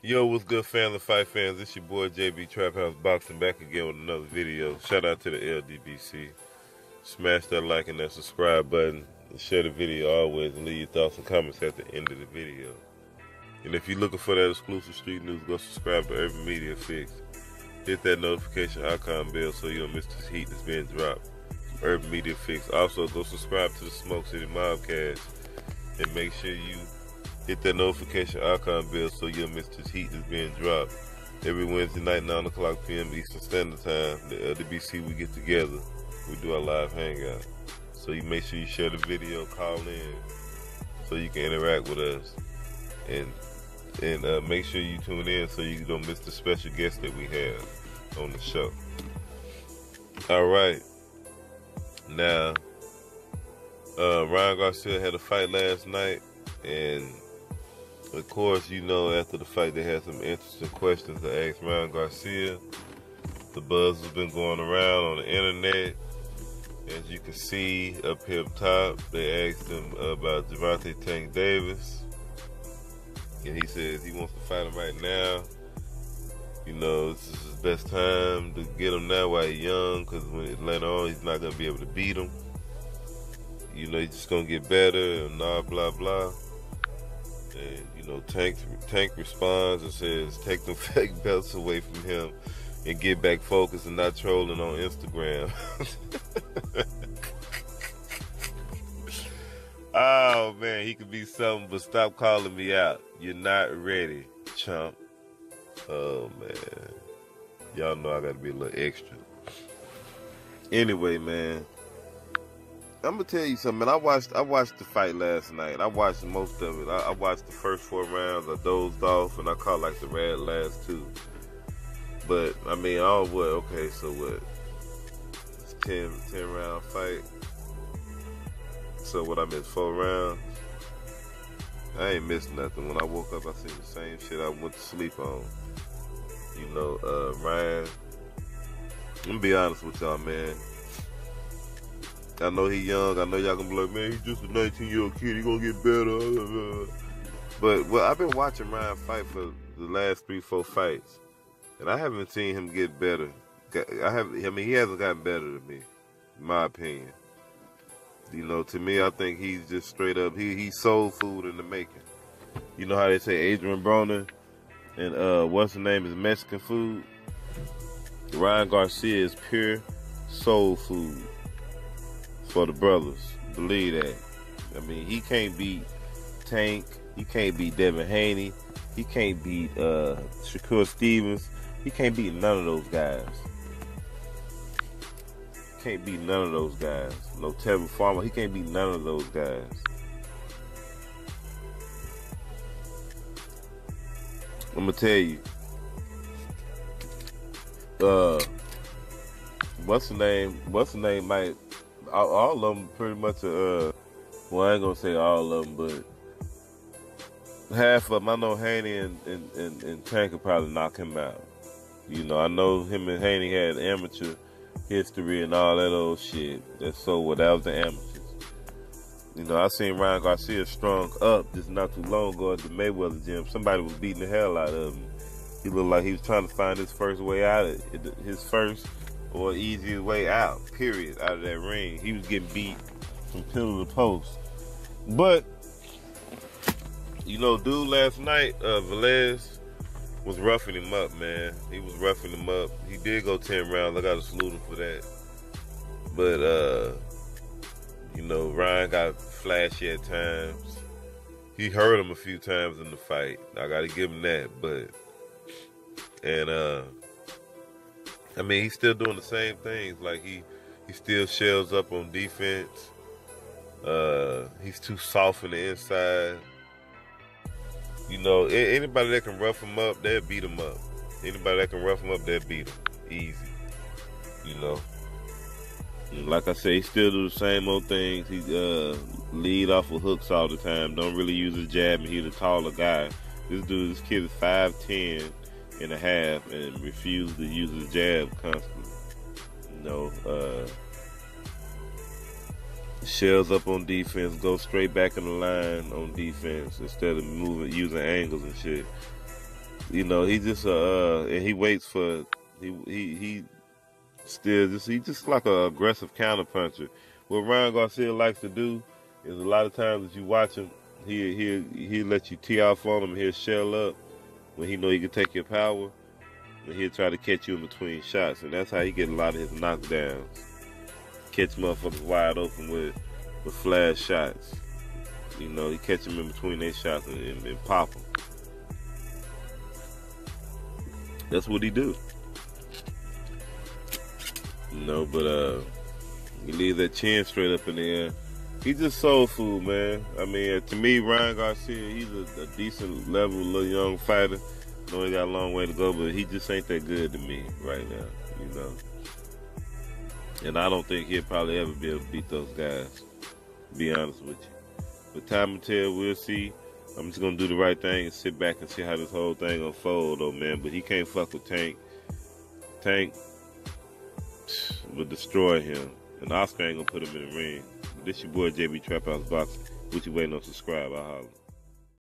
Yo, what's good, family fight fans? It's your boy JB Trap House Boxing back again with another video. Shout out to the LDBC. Smash that like and that subscribe button. And share the video always and leave your thoughts and comments at the end of the video. And if you're looking for that exclusive street news, go subscribe to Urban Media Fix. Hit that notification icon bell so you don't miss this heat that's being dropped. Urban Media Fix. Also, go subscribe to the Smoke City Mobcast and make sure you hit that notification icon bell so you'll miss this heat that's being dropped. Every Wednesday night, 9 o'clock p.m. Eastern Standard Time, the LDBC, we get together. We do our live hangout. So you make sure you share the video, call in, so you can interact with us. And make sure you tune in so you don't miss the special guest that we have on the show. All right. Now, Ryan Garcia had a fight last night, and of course, you know, after the fight, they had some interesting questions to ask Ryan Garcia. The buzz has been going around on the internet. As you can see up here up top, they asked him about Gervonta Tank Davis. And he says he wants to fight him right now. You know, this is his best time to get him now while he's young, because when later on, he's not going to be able to beat him. You know, he's just going to get better and blah, blah. And, you know, Tank responds and says, take them fake belts away from him and get back focused and not trolling on Instagram. Oh, man, he could be something, but stop calling me out. You're not ready, chump. Oh, man. Y'all know I got to be a little extra. Anyway, man, I'm gonna tell you something, man. I watched the fight last night. I watched most of it. I watched the first 4 rounds. I dozed off, and I caught like the last 2. But I mean, okay, so what? It's 10 round fight. So what? I missed 4 rounds. I ain't missed nothing. When I woke up, I seen the same shit I went to sleep on. You know, Ryan. I'm gonna be honest with y'all, man. I know he young. I know y'all gonna be like, man, he's just a 19-year-old kid. He gonna get better. But well, I've been watching Ryan fight for the last 3-4 fights, and I haven't seen him get better. I mean, he hasn't gotten better than me, in my opinion. You know, to me, I think he's just straight up. He's soul food in the making. You know how they say Adrian Broner and what's the name is Mexican food. Ryan Garcia is pure soul food for the brothers. Believe that. I mean, he can't beat Tank. He can't beat Devin Haney. He can't beat Shakur Stevens. He can't beat none of those guys. Can't beat none of those guys. No Tevin Farmer. He can't beat none of those guys. I'm gonna tell you. What's the name? Might all of them pretty much. Well, I ain't gonna say all of them, but half of them. I know Haney and Tank could probably knock him out. You know, I know him and Haney had amateur history and all that old shit. That's so what that was the amateurs. You know, I seen Ryan Garcia strung up just not too long ago at the Mayweather gym. Somebody was beating the hell out of him. He looked like he was trying to find his first way out of it, his first or easiest way out, period, out of that ring. He was getting beat from pillar to post. But, you know, dude last night, Velez, was roughing him up, man. He was roughing him up. He did go 10 rounds. I got to salute him for that. But, you know, Ryan got flashy at times. He hurt him a few times in the fight. I got to give him that. But, I mean, he's still doing the same things. Like, he still shells up on defense. He's too soft on the inside. You know, anybody that can rough him up, they'll beat him up. Anybody that can rough him up, they'll beat him. Easy. You know. And like I say, he still do the same old things. He lead off with hooks all the time. Don't really use his jab, and he's a taller guy. This kid is 5'10" and a half and refused to use his jab constantly. You know, shells up on defense, go straight back in the line on defense instead of using angles and shit. You know, he just and he waits for he still just he just like a aggressive counter puncher. What Ryan Garcia likes to do is a lot of times that you watch him, he'll let you tee off on him, he'll shell up when he know he can take your power, and he'll try to catch you in between shots, and that's how he get a lot of his knockdowns. Catch motherfuckers wide open with flash shots. You know, he catch them in between their shots and pop them. That's what he do. You know, but he leaves that chin straight up in the air. He's just soul food, man. I mean, to me, Ryan Garcia, he's a decent level, little young fighter. I know he got a long way to go, but he just ain't that good to me right now, you know. And I don't think he'll probably ever be able to beat those guys, to be honest with you. But time will tell, we'll see. I'm just going to do the right thing and sit back and see how this whole thing unfold, though, man. But he can't fuck with Tank. Tank will destroy him. And Oscar ain't going to put him in the ring. This your boy, JB Trap House Boxing. What you waiting on? Subscribe. I'll holler.